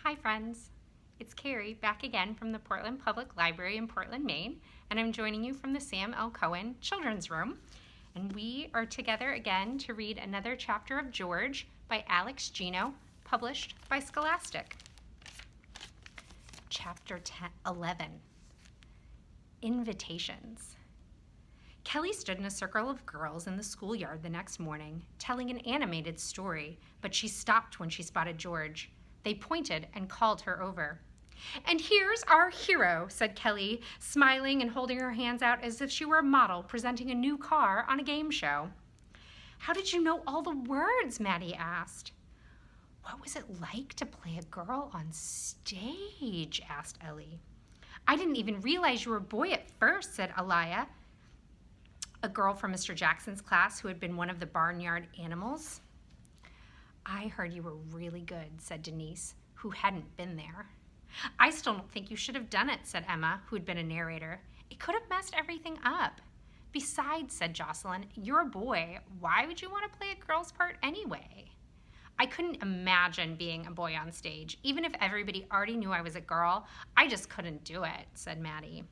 Hi friends, it's Carrie back again from the Portland Public Library in Portland, Maine, and I'm joining you from the Sam L. Cohen Children's Room. And we are together again to read another chapter of George by Alex Gino, published by Scholastic. Chapter 11, Invitations. Kelly stood in a circle of girls in the schoolyard the next morning, telling an animated story, but she stopped when she spotted George. They pointed and called her over. "And here's our hero," said Kelly, smiling and holding her hands out as if she were a model presenting a new car on a game show. "How did you know all the words?" Maddie asked. "What was it like to play a girl on stage?" asked Ellie. "I didn't even realize you were a boy at first," said Aliyah, a girl from Mr. Jackson's class who had been one of the barnyard animals. "I heard you were really good," said Denise, who hadn't been there. "I still don't think you should have done it," said Emma, who had been a narrator. "It could have messed everything up." "Besides," said Jocelyn, "you're a boy. Why would you want to play a girl's part anyway?" "I couldn't imagine being a boy on stage. Even if everybody already knew I was a girl, I just couldn't do it," said Maddie.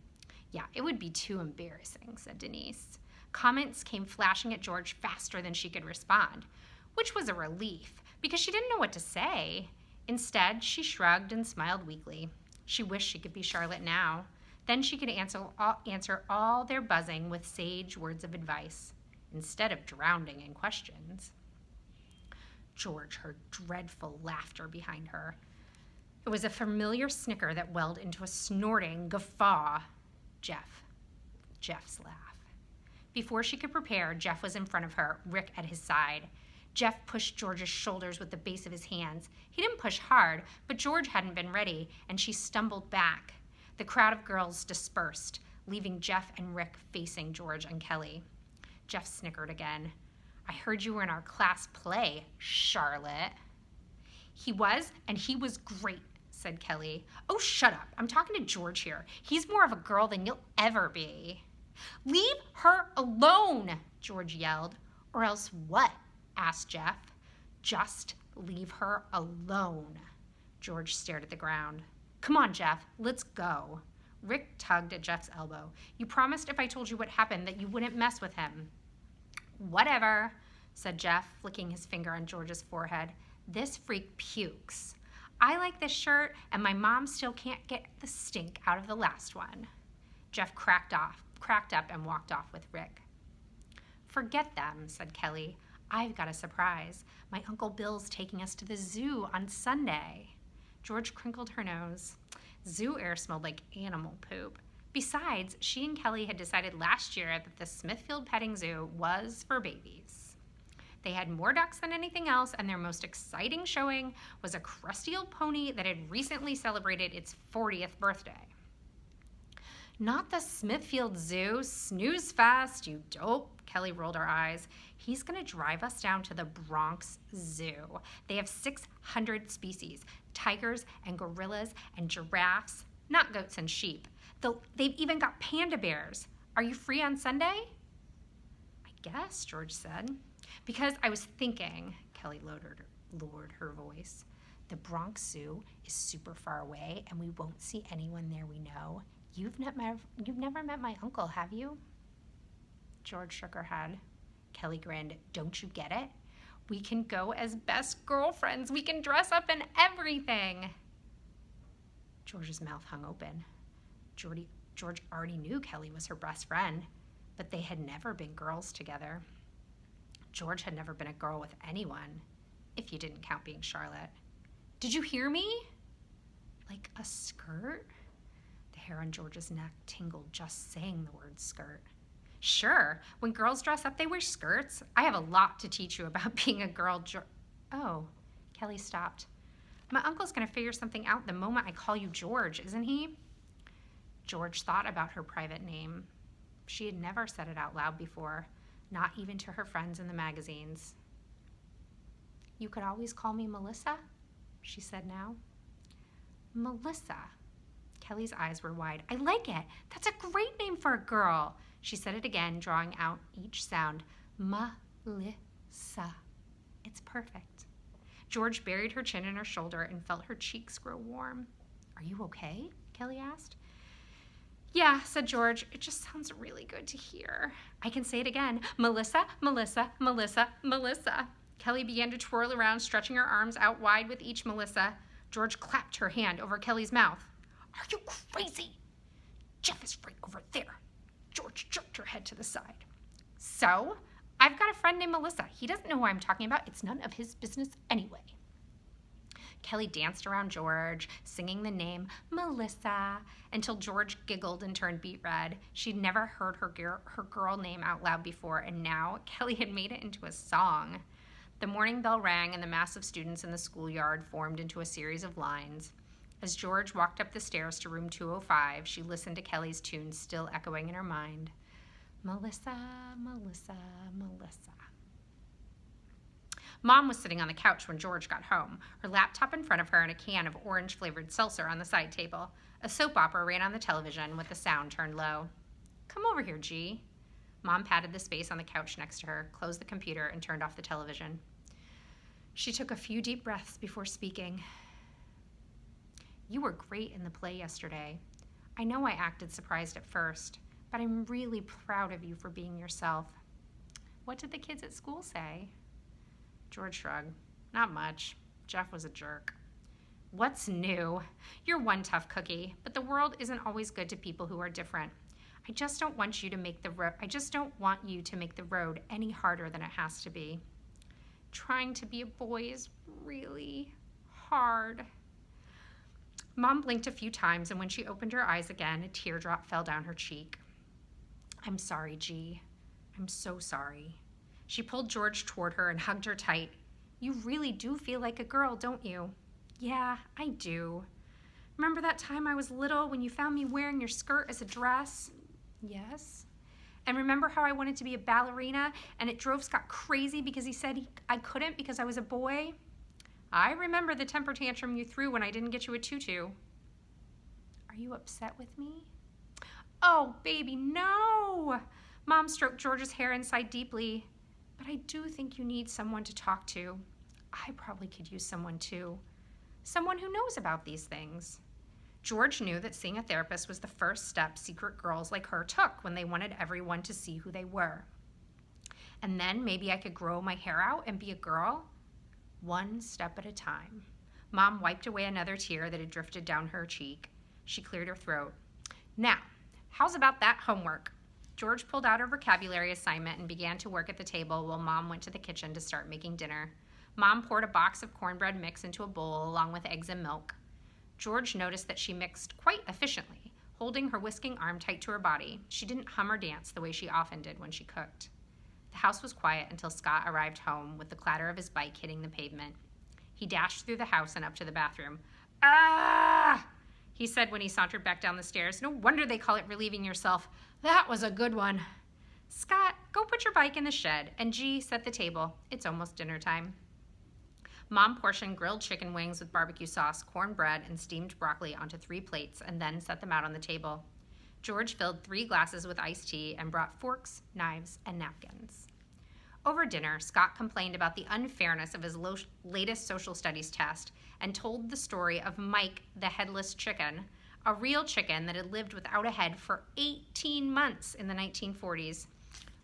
"Yeah, it would be too embarrassing," said Denise. Comments came flashing at George faster than she could respond, which was a relief, because she didn't know what to say. Instead, she shrugged and smiled weakly. She wished she could be Charlotte now. Then she could answer all their buzzing with sage words of advice, instead of drowning in questions. George heard dreadful laughter behind her. It was a familiar snicker that welled into a snorting guffaw. Jeff's laugh. Before she could prepare, Jeff was in front of her, Rick at his side. Jeff pushed George's shoulders with the base of his hands. He didn't push hard, but George hadn't been ready, and she stumbled back. The crowd of girls dispersed, leaving Jeff and Rick facing George and Kelly. Jeff snickered again. "I heard you were in our class play, Charlotte." "He was, and he was great," said Kelly. "Oh, shut up. I'm talking to George here. He's more of a girl than you'll ever be." "Leave her alone," George yelled. "Or else what?" asked Jeff. "Just leave her alone." George stared at the ground. "Come on, Jeff, let's go." Rick tugged at Jeff's elbow. "You promised if I told you what happened that you wouldn't mess with him." "Whatever," said Jeff, flicking his finger on George's forehead. "This freak pukes. I like this shirt, and my mom still can't get the stink out of the last one." Jeff cracked up and walked off with Rick. "Forget them," said Kelly. "I've got a surprise. My Uncle Bill's taking us to the zoo on Sunday." George crinkled her nose. Zoo air smelled like animal poop. Besides, she and Kelly had decided last year that the Smithfield Petting Zoo was for babies. They had more ducks than anything else, and their most exciting showing was a crusty old pony that had recently celebrated its 40th birthday. "Not the Smithfield Zoo. Snooze fast, you dope." Kelly rolled her eyes. "He's going to drive us down to the Bronx Zoo. They have 600 species, tigers and gorillas and giraffes, not goats and sheep. They've even got panda bears. Are you free on Sunday?" "I guess," George said. "Because I was thinking," Kelly lowered her voice, "the Bronx Zoo is super far away and we won't see anyone there we know. You've never met my uncle, have you?" George shook her head. Kelly grinned. "Don't you get it? We can go as best girlfriends. We can dress up and everything." George's mouth hung open. George already knew Kelly was her best friend, but they had never been girls together. George had never been a girl with anyone, if you didn't count being Charlotte. "Did you hear me?" "Like a skirt?" The hair on George's neck tingled just saying the word skirt. "Sure. When girls dress up, they wear skirts. I have a lot to teach you about being a girl." "Oh," Kelly stopped. "My uncle's going to figure something out the moment I call you George, isn't he?" George thought about her private name. She had never said it out loud before, not even to her friends in the magazines. "You could always call me Melissa," she said now. "Melissa." Kelly's eyes were wide. "I like it. That's a great name for a girl." She said it again, drawing out each sound. "Melissa. It's perfect." George buried her chin in her shoulder and felt her cheeks grow warm. "Are you okay?" Kelly asked. "Yeah," said George. "It just sounds really good to hear." "I can say it again. Melissa, Melissa, Melissa, Melissa." Kelly began to twirl around, stretching her arms out wide with each Melissa. George clapped her hand over Kelly's mouth. "Are you crazy? Jeff is right over there." George jerked her head to the side. "So? I've got a friend named Melissa. He doesn't know who I'm talking about. It's none of his business anyway." Kelly danced around George, singing the name Melissa, until George giggled and turned beet red. She'd never heard her girl name out loud before, and now Kelly had made it into a song. The morning bell rang, and the mass of students in the schoolyard formed into a series of lines. As George walked up the stairs to room 205, she listened to Kelly's tune still echoing in her mind. Melissa, Melissa, Melissa. Mom was sitting on the couch when George got home, her laptop in front of her and a can of orange-flavored seltzer on the side table. A soap opera ran on the television with the sound turned low. "Come over here, G." Mom patted the space on the couch next to her, closed the computer, and turned off the television. She took a few deep breaths before speaking. "You were great in the play yesterday. I know I acted surprised at first, but I'm really proud of you for being yourself." "What did the kids at school say?" George shrugged. "Not much. Jeff was a jerk." "What's new? You're one tough cookie, but the world isn't always good to people who are different. I just don't want you to make the road any harder than it has to be. Trying to be a boy is really hard." Mom blinked a few times, and when she opened her eyes again, a teardrop fell down her cheek. "I'm sorry, G. I'm so sorry." She pulled George toward her and hugged her tight. "You really do feel like a girl, don't you?" "Yeah, I do. Remember that time I was little when you found me wearing your skirt as a dress?" "Yes." "And remember how I wanted to be a ballerina and it drove Scott crazy because he said I couldn't because I was a boy?" "I remember the temper tantrum you threw when I didn't get you a tutu." "Are you upset with me?" "Oh, baby, no." Mom stroked George's hair and sighed deeply. "But I do think you need someone to talk to. I probably could use someone too. Someone who knows about these things." George knew that seeing a therapist was the first step secret girls like her took when they wanted everyone to see who they were. "And then maybe I could grow my hair out and be a girl?" "One step at a time." Mom wiped away another tear that had drifted down her cheek. She cleared her throat. "Now, how's about that homework?" George pulled out a vocabulary assignment and began to work at the table while Mom went to the kitchen to start making dinner. Mom poured a box of cornbread mix into a bowl along with eggs and milk. George noticed that she mixed quite efficiently, holding her whisking arm tight to her body. She didn't hum or dance the way she often did when she cooked. The house was quiet until Scott arrived home with the clatter of his bike hitting the pavement. He dashed through the house and up to the bathroom. "Ah!" he said when he sauntered back down the stairs. "No wonder they call it relieving yourself. That was a good one." "Scott, go put your bike in the shed, and G, set the table. It's almost dinner time." Mom portioned grilled chicken wings with barbecue sauce, cornbread, and steamed broccoli onto 3 plates and then set them out on the table. George filled 3 glasses with iced tea and brought forks, knives, and napkins. Over dinner, Scott complained about the unfairness of his latest social studies test and told the story of Mike the Headless Chicken, a real chicken that had lived without a head for 18 months in the 1940s.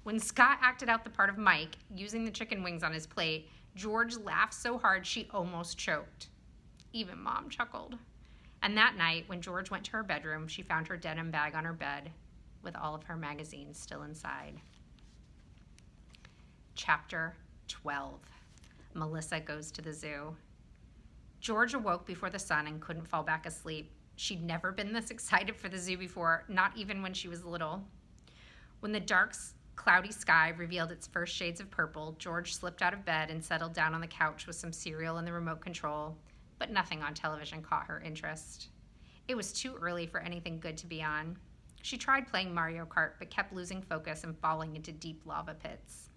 When Scott acted out the part of Mike, using the chicken wings on his plate, George laughed so hard she almost choked. Even Mom chuckled. And that night, when George went to her bedroom, she found her denim bag on her bed with all of her magazines still inside. Chapter 12. Melissa Goes to the Zoo. George awoke before the sun and couldn't fall back asleep. She'd never been this excited for the zoo before, not even when she was little. When the dark, cloudy sky revealed its first shades of purple, George slipped out of bed and settled down on the couch with some cereal and the remote control, but nothing on television caught her interest. It was too early for anything good to be on. She tried playing Mario Kart, but kept losing focus and falling into deep lava pits.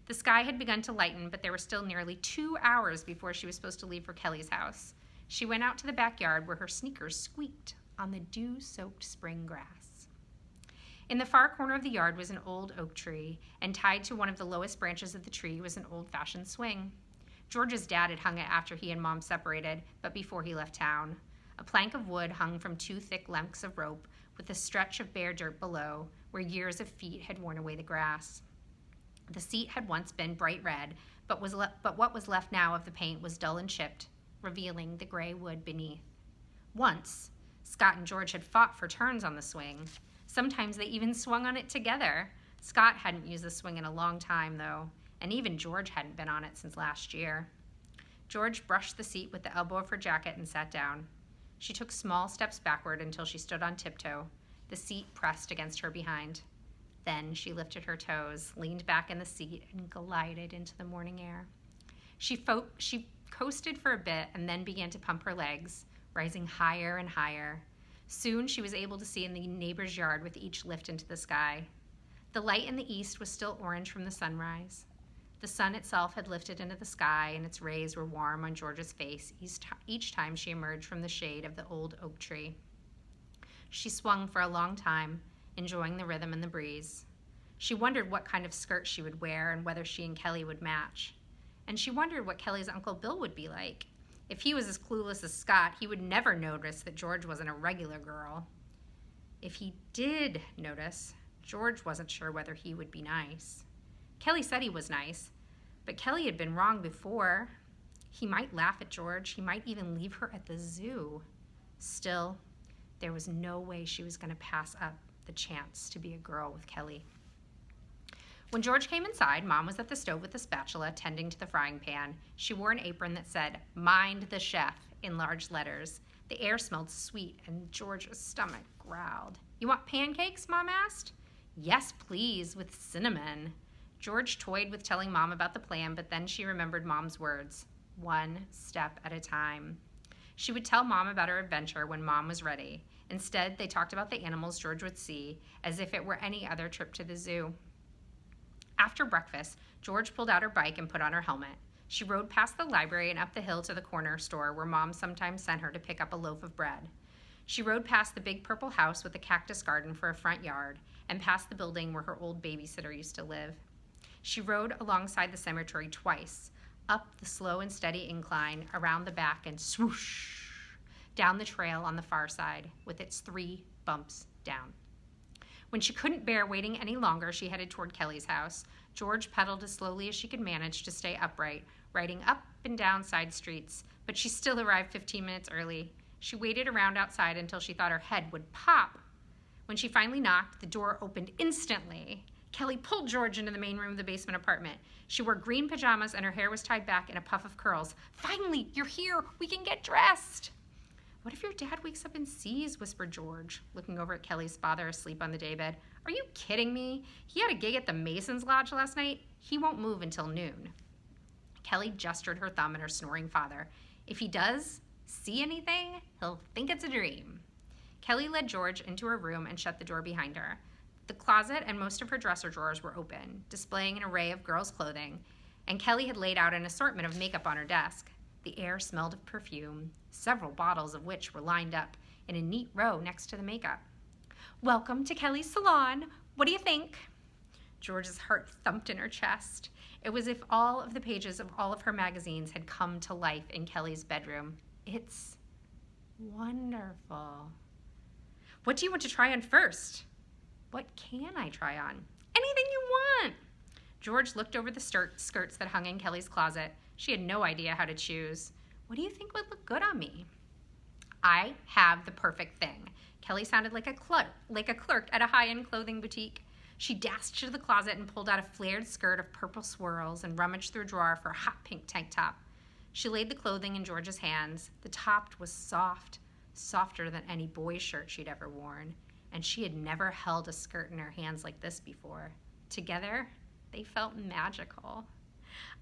The sky had begun to lighten, but there were still nearly 2 hours before she was supposed to leave for Kelly's house. She went out to the backyard where her sneakers squeaked on the dew-soaked spring grass. In the far corner of the yard was an old oak tree, and tied to one of the lowest branches of the tree was an old-fashioned swing. George's dad had hung it after he and Mom separated, but before he left town. A plank of wood hung from 2 thick lengths of rope, with a stretch of bare dirt below, where years of feet had worn away the grass. The seat had once been bright red, but what was left now of the paint was dull and chipped, revealing the gray wood beneath. Once, Scott and George had fought for turns on the swing. Sometimes they even swung on it together. Scott hadn't used the swing in a long time, though, and even George hadn't been on it since last year. George brushed the seat with the elbow of her jacket and sat down. She took small steps backward until she stood on tiptoe, the seat pressed against her behind. Then she lifted her toes, leaned back in the seat, and glided into the morning air. She coasted for a bit and then began to pump her legs, rising higher and higher. Soon she was able to see in the neighbor's yard with each lift into the sky. The light in the east was still orange from the sunrise. The sun itself had lifted into the sky, and its rays were warm on George's face each time she emerged from the shade of the old oak tree. She swung for a long time, enjoying the rhythm and the breeze. She wondered what kind of skirt she would wear and whether she and Kelly would match. And she wondered what Kelly's Uncle Bill would be like. If he was as clueless as Scott, he would never notice that George wasn't a regular girl. If he did notice, George wasn't sure whether he would be nice. Kelly said he was nice, but Kelly had been wrong before. He might laugh at George. He might even leave her at the zoo. Still, there was no way she was going to pass up the chance to be a girl with Kelly. When George came inside, Mom was at the stove with a spatula, tending to the frying pan. She wore an apron that said, "Mind the chef," in large letters. The air smelled sweet, and George's stomach growled. "You want pancakes?" Mom asked. "Yes, please, with cinnamon." George toyed with telling Mom about the plan, but then she remembered Mom's words, "One step at a time." She would tell Mom about her adventure when Mom was ready. Instead, they talked about the animals George would see, as if it were any other trip to the zoo. After breakfast, George pulled out her bike and put on her helmet. She rode past the library and up the hill to the corner store where Mom sometimes sent her to pick up a loaf of bread. She rode past the big purple house with a cactus garden for a front yard, and past the building where her old babysitter used to live. She rode alongside the cemetery twice, up the slow and steady incline, around the back, and swoosh, down the trail on the far side, with its 3 bumps down. When she couldn't bear waiting any longer, she headed toward Kelly's house. George pedaled as slowly as she could manage to stay upright, riding up and down side streets, but she still arrived 15 minutes early. She waited around outside until she thought her head would pop. When she finally knocked, the door opened instantly. Kelly pulled George into the main room of the basement apartment. She wore green pajamas and her hair was tied back in a puff of curls. "Finally, you're here. We can get dressed." "What if your dad wakes up and sees?" whispered George, looking over at Kelly's father asleep on the daybed. "Are you kidding me? He had a gig at the Masons Lodge last night. He won't move until noon." Kelly gestured her thumb at her snoring father. "If he does see anything, he'll think it's a dream." Kelly led George into her room and shut the door behind her. The closet and most of her dresser drawers were open, displaying an array of girls' clothing, and Kelly had laid out an assortment of makeup on her desk. The air smelled of perfume, several bottles of which were lined up in a neat row next to the makeup. "Welcome to Kelly's salon. What do you think?" George's heart thumped in her chest. It was as if all of the pages of all of her magazines had come to life in Kelly's bedroom. "It's wonderful." "What do you want to try on first?" "What can I try on?" "Anything you want." George looked over the skirts that hung in Kelly's closet. She had no idea how to choose. "What do you think would look good on me?" "I have the perfect thing." Kelly sounded like a clerk at a high-end clothing boutique. She dashed to the closet and pulled out a flared skirt of purple swirls and rummaged through a drawer for a hot pink tank top. She laid the clothing in George's hands. The top was soft, softer than any boy's shirt she'd ever worn, and she had never held a skirt in her hands like this before. Together, they felt magical.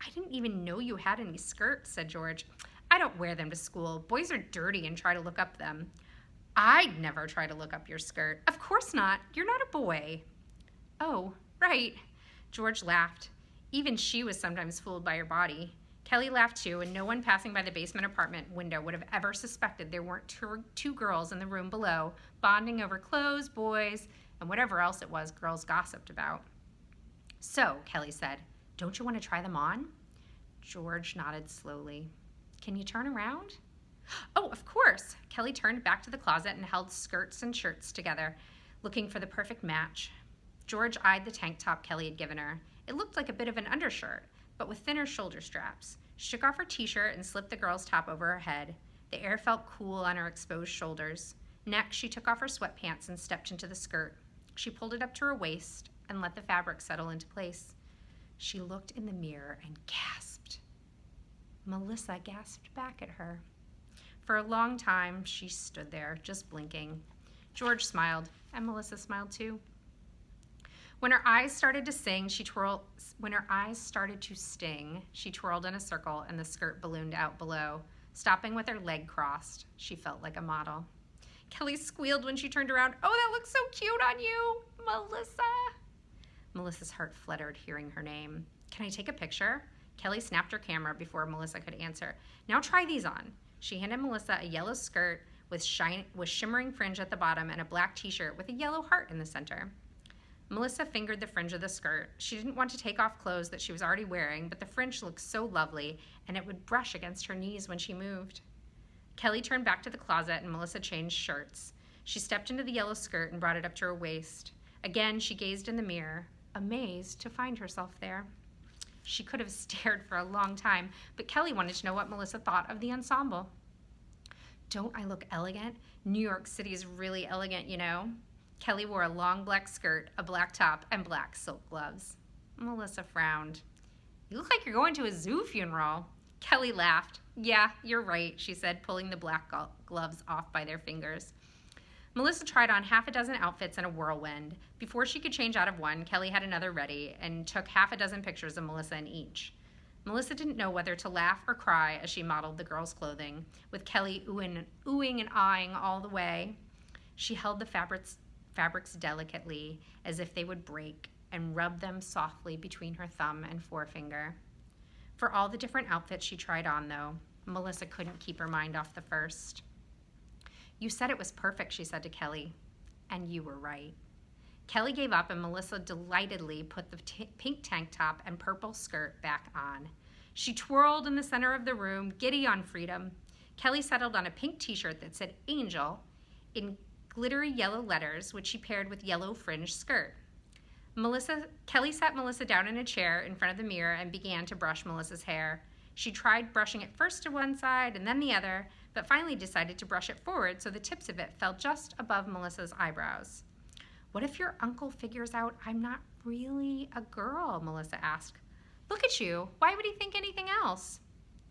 "I didn't even know you had any skirts," said George. "I don't wear them to school. Boys are dirty and try to look up them." "I'd never try to look up your skirt." "Of course not. You're not a boy." "Oh, right." George laughed. Even she was sometimes fooled by her body. Kelly laughed too, and no one passing by the basement apartment window would have ever suspected there weren't two girls in the room below, bonding over clothes, boys, and whatever else it was girls gossiped about. "So," Kelly said, "don't you want to try them on?" George nodded slowly. Can you turn around? Oh, of course. Kelly turned back to the closet and held skirts and shirts together, looking for the perfect match. George eyed the tank top Kelly had given her. It looked like a bit of an undershirt, but with thinner shoulder straps. She took off her t-shirt and slipped the girl's top over her head. The air felt cool on her exposed shoulders. Next, she took off her sweatpants and stepped into the skirt. She pulled it up to her waist and let the fabric settle into place. She looked in the mirror and gasped. Melissa gasped back at her. For a long time, she stood there, just blinking. George smiled, and Melissa smiled too. When her eyes started to sting, she twirled in a circle, and the skirt ballooned out below. Stopping with her leg crossed, she felt like a model. Kelly squealed when she turned around. Oh, that looks so cute on you, Melissa. Melissa's heart fluttered hearing her name. Can I take a picture? Kelly snapped her camera before Melissa could answer. Now try these on. She handed Melissa a yellow skirt with shimmering fringe at the bottom and a black t-shirt with a yellow heart in the center. Melissa fingered the fringe of the skirt. She didn't want to take off clothes that she was already wearing, but the fringe looked so lovely, and it would brush against her knees when she moved. Kelly turned back to the closet, and Melissa changed shirts. She stepped into the yellow skirt and brought it up to her waist. Again, she gazed in the mirror, amazed to find herself there. She could have stared for a long time, but Kelly wanted to know what Melissa thought of the ensemble. Don't I look elegant? New York City is really elegant, you know. Kelly wore a long black skirt, a black top, and black silk gloves. Melissa frowned. You look like you're going to a zoo funeral. Kelly laughed. Yeah, you're right, she said, pulling the black gloves off by their fingers. Melissa tried on half a dozen outfits in a whirlwind. Before she could change out of one, Kelly had another ready and took half a dozen pictures of Melissa in each. Melissa didn't know whether to laugh or cry as she modeled the girls' clothing, with Kelly oohing and eyeing all the way. She held the fabrics delicately as if they would break and rubbed them softly between her thumb and forefinger. For all the different outfits she tried on, though, Melissa couldn't keep her mind off the first. You said it was perfect, she said to Kelly, and you were right. Kelly gave up, and Melissa delightedly put the pink tank top and purple skirt back on. She twirled in the center of the room, giddy on freedom. Kelly settled on a pink t-shirt that said Angel in glittery yellow letters, which she paired with yellow fringe skirt. Kelly sat Melissa down in a chair in front of the mirror and began to brush Melissa's hair. She tried brushing it first to one side and then the other, but finally decided to brush it forward so the tips of it fell just above Melissa's eyebrows. What if your uncle figures out I'm not really a girl? Melissa asked. Look at you. Why would he think anything else?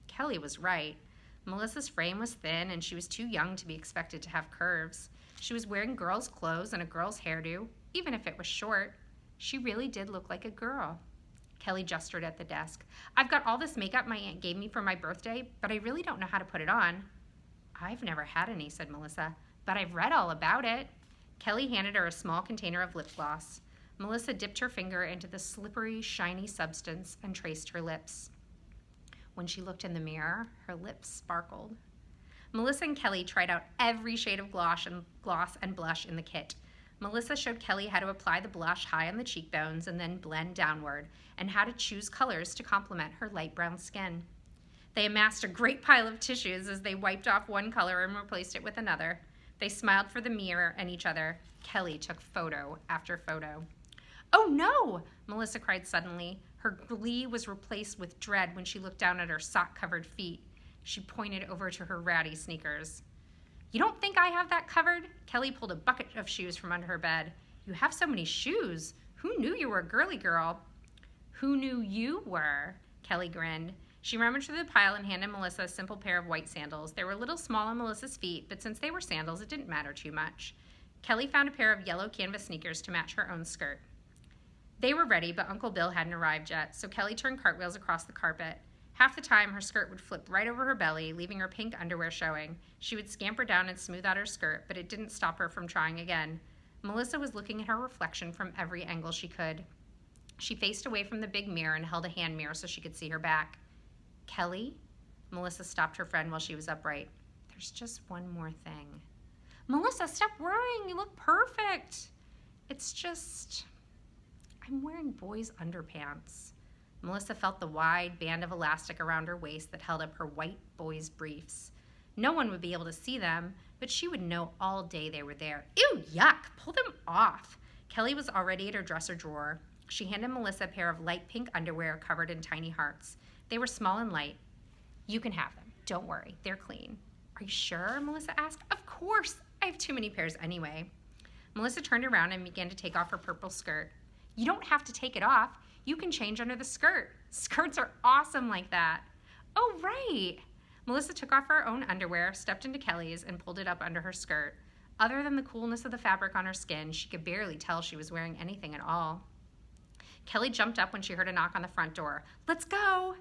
Kelly was right. Melissa's frame was thin and she was too young to be expected to have curves. She was wearing girls' clothes and a girl's hairdo, even if it was short. She really did look like a girl. Kelly gestured at the desk. I've got all this makeup my aunt gave me for my birthday, but I really don't know how to put it on. I've never had any, said Melissa, but I've read all about it. Kelly handed her a small container of lip gloss. Melissa dipped her finger into the slippery, shiny substance and traced her lips. When she looked in the mirror, her lips sparkled. Melissa and Kelly tried out every shade of gloss and blush in the kit. Melissa showed Kelly how to apply the blush high on the cheekbones and then blend downward, and how to choose colors to complement her light brown skin. They amassed a great pile of tissues as they wiped off one color and replaced it with another. They smiled for the mirror and each other. Kelly took photo after photo. Oh no! Melissa cried suddenly. Her glee was replaced with dread when she looked down at her sock-covered feet. She pointed over to her ratty sneakers. You don't think I have that covered? Kelly pulled a bucket of shoes from under her bed. You have so many shoes. Who knew you were a girly girl? Who knew you were? Kelly grinned. She rummaged through the pile and handed Melissa a simple pair of white sandals. They were a little small on Melissa's feet, but since they were sandals, it didn't matter too much. Kelly found a pair of yellow canvas sneakers to match her own skirt. They were ready, but Uncle Bill hadn't arrived yet, so Kelly turned cartwheels across the carpet. Half the time, her skirt would flip right over her belly, leaving her pink underwear showing. She would scamper down and smooth out her skirt, but it didn't stop her from trying again. Melissa was looking at her reflection from every angle she could. She faced away from the big mirror and held a hand mirror so she could see her back. Kelly? Melissa stopped her friend while she was upright. There's just one more thing. Melissa, stop worrying. You look perfect. It's just, I'm wearing boys' underpants. Melissa felt the wide band of elastic around her waist that held up her white boys' briefs. No one would be able to see them, but she would know all day they were there. Ew, yuck, pull them off. Kelly was already at her dresser drawer. She handed Melissa a pair of light pink underwear covered in tiny hearts. They were small and light. You can have them. Don't worry, they're clean. Are you sure? Melissa asked. Of course. I have too many pairs anyway. Melissa turned around and began to take off her purple skirt. You don't have to take it off. You can change under the skirt. Skirts are awesome like that. Oh, right. Melissa took off her own underwear, stepped into Kelly's, and pulled it up under her skirt. Other than the coolness of the fabric on her skin, she could barely tell she was wearing anything at all. Kelly jumped up when she heard a knock on the front door. Let's go!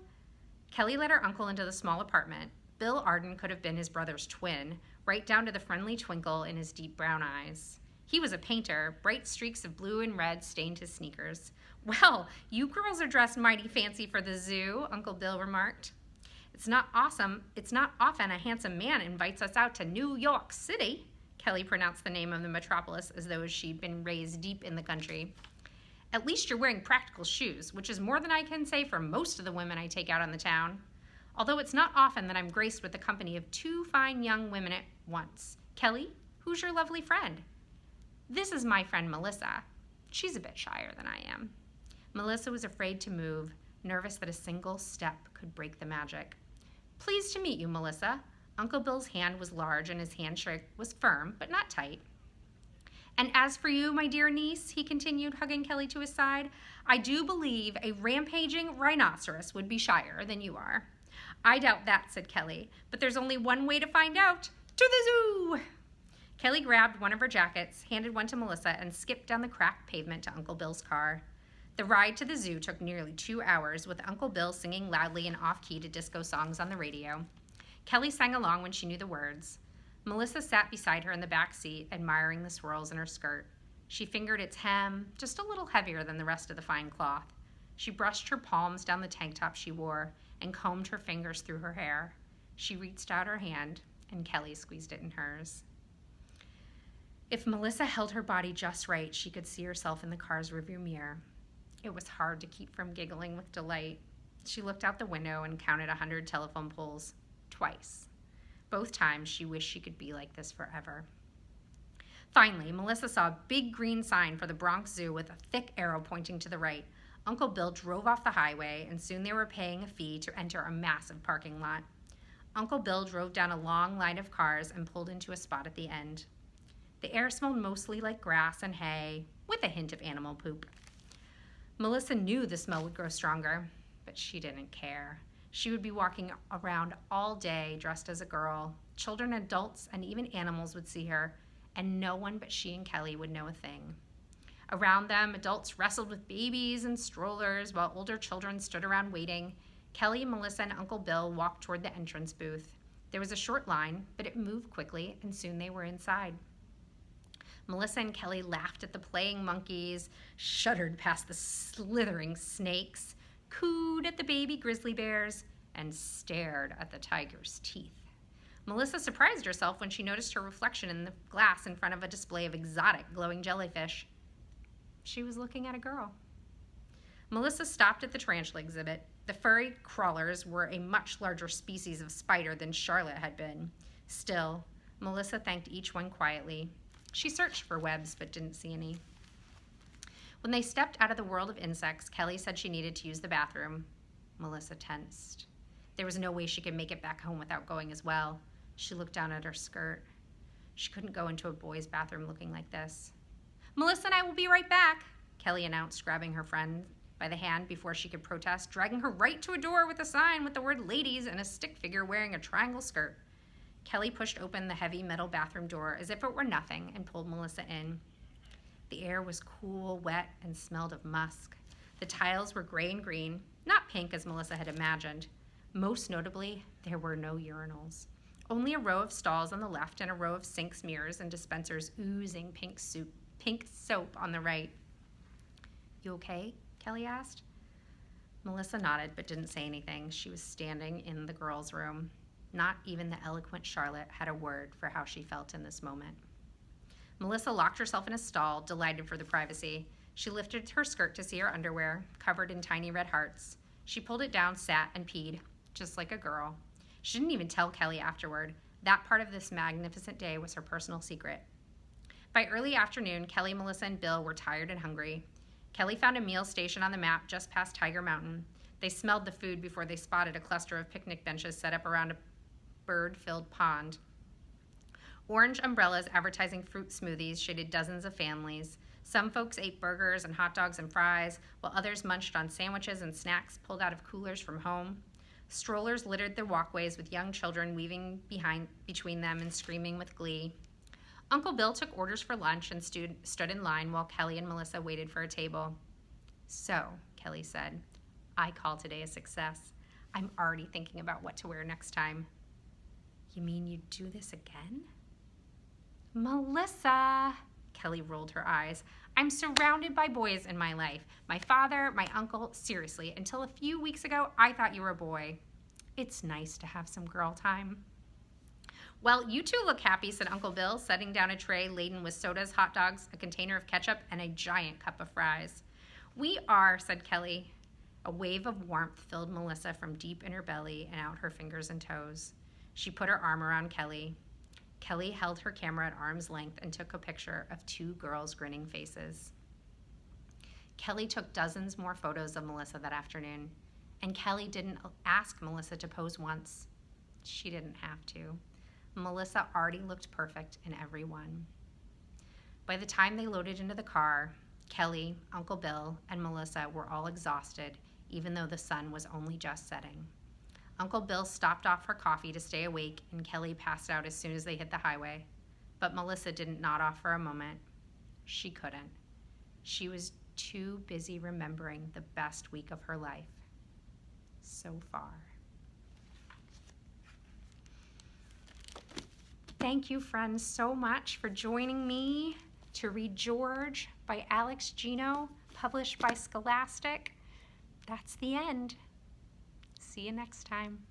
Kelly led her uncle into the small apartment. Bill Arden could have been his brother's twin, right down to the friendly twinkle in his deep brown eyes. He was a painter. Bright streaks of blue and red stained his sneakers. Well, you girls are dressed mighty fancy for the zoo, Uncle Bill remarked. It's not often a handsome man invites us out to New York City. Kelly pronounced the name of the metropolis as though she'd been raised deep in the country. At least you're wearing practical shoes, which is more than I can say for most of the women I take out on the town. Although it's not often that I'm graced with the company of two fine young women at once. Kelly, who's your lovely friend? This is my friend Melissa. She's a bit shyer than I am. Melissa was afraid to move, nervous that a single step could break the magic. Pleased to meet you, Melissa. Uncle Bill's hand was large and his handshake was firm, but not tight. And as for you, my dear niece, he continued, hugging Kelly to his side, I do believe a rampaging rhinoceros would be shyer than you are. I doubt that, said Kelly, but there's only one way to find out. To the zoo! Kelly grabbed one of her jackets, handed one to Melissa, and skipped down the cracked pavement to Uncle Bill's car. The ride to the zoo took nearly 2 hours, with Uncle Bill singing loudly and off-key to disco songs on the radio. Kelly sang along when she knew the words. Melissa sat beside her in the back seat, admiring the swirls in her skirt. She fingered its hem, just a little heavier than the rest of the fine cloth. She brushed her palms down the tank top she wore and combed her fingers through her hair. She reached out her hand, and Kelly squeezed it in hers. If Melissa held her body just right, she could see herself in the car's rearview mirror. It was hard to keep from giggling with delight. She looked out the window and counted 100 telephone poles, twice. Both times she wished she could be like this forever. Finally, Melissa saw a big green sign for the Bronx Zoo with a thick arrow pointing to the right. Uncle Bill drove off the highway, and soon they were paying a fee to enter a massive parking lot. Uncle Bill drove down a long line of cars and pulled into a spot at the end. The air smelled mostly like grass and hay, with a hint of animal poop. Melissa knew the smell would grow stronger, but she didn't care. She would be walking around all day dressed as a girl. Children, adults, and even animals would see her, and no one but she and Kelly would know a thing. Around them, adults wrestled with babies and strollers, while older children stood around waiting. Kelly, Melissa, and Uncle Bill walked toward the entrance booth. There was a short line, but it moved quickly, and soon they were inside. Melissa and Kelly laughed at the playing monkeys, shuddered past the slithering snakes, cooed at the baby grizzly bears, and stared at the tiger's teeth. Melissa surprised herself when she noticed her reflection in the glass in front of a display of exotic glowing jellyfish. She was looking at a girl. Melissa stopped at the tarantula exhibit. The furry crawlers were a much larger species of spider than Charlotte had been. Still, Melissa thanked each one quietly. She searched for webs, but didn't see any. When they stepped out of the world of insects, Kelly said she needed to use the bathroom. Melissa tensed. There was no way she could make it back home without going as well. She looked down at her skirt. She couldn't go into a boy's bathroom looking like this. Melissa and I will be right back, Kelly announced, grabbing her friend by the hand before she could protest, dragging her right to a door with a sign with the word ladies and a stick figure wearing a triangle skirt. Kelly pushed open the heavy metal bathroom door as if it were nothing and pulled Melissa in. The air was cool, wet, and smelled of musk. The tiles were gray and green, not pink as Melissa had imagined. Most notably, there were no urinals. Only a row of stalls on the left and a row of sinks, mirrors, and dispensers oozing pink soap on the right. You okay? Kelly asked. Melissa nodded but didn't say anything. She was standing in the girls' room. Not even the eloquent Charlotte had a word for how she felt in this moment. Melissa locked herself in a stall, delighted for the privacy. She lifted her skirt to see her underwear, covered in tiny red hearts. She pulled it down, sat, and peed, just like a girl. She didn't even tell Kelly afterward. That part of this magnificent day was her personal secret. By early afternoon, Kelly, Melissa, and Bill were tired and hungry. Kelly found a meal station on the map just past Tiger Mountain. They smelled the food before they spotted a cluster of picnic benches set up around a bird-filled pond. Orange umbrellas advertising fruit smoothies shaded dozens of families. Some folks ate burgers and hot dogs and fries, while others munched on sandwiches and snacks pulled out of coolers from home. Strollers littered their walkways with young children weaving between them and screaming with glee. Uncle Bill took orders for lunch and stood in line while Kelly and Melissa waited for a table. "So," Kelly said, "I call today a success. I'm already thinking about what to wear next time." "You mean you'd do this again?" "Melissa," Kelly rolled her eyes, "I'm surrounded by boys in my life. My father, my uncle, seriously, until a few weeks ago, I thought you were a boy. It's nice to have some girl time." "Well, you two look happy," said Uncle Bill, setting down a tray laden with sodas, hot dogs, a container of ketchup, and a giant cup of fries. "We are," said Kelly. A wave of warmth filled Melissa from deep in her belly and out her fingers and toes. She put her arm around Kelly. Kelly held her camera at arm's length and took a picture of two girls' grinning faces. Kelly took dozens more photos of Melissa that afternoon, and Kelly didn't ask Melissa to pose once. She didn't have to. Melissa already looked perfect in every one. By the time they loaded into the car, Kelly, Uncle Bill, and Melissa were all exhausted, even though the sun was only just setting. Uncle Bill stopped off for coffee to stay awake, and Kelly passed out as soon as they hit the highway. But Melissa didn't nod off for a moment. She couldn't. She was too busy remembering the best week of her life so far. Thank you, friends, so much for joining me to read George by Alex Gino, published by Scholastic. That's the end. See you next time.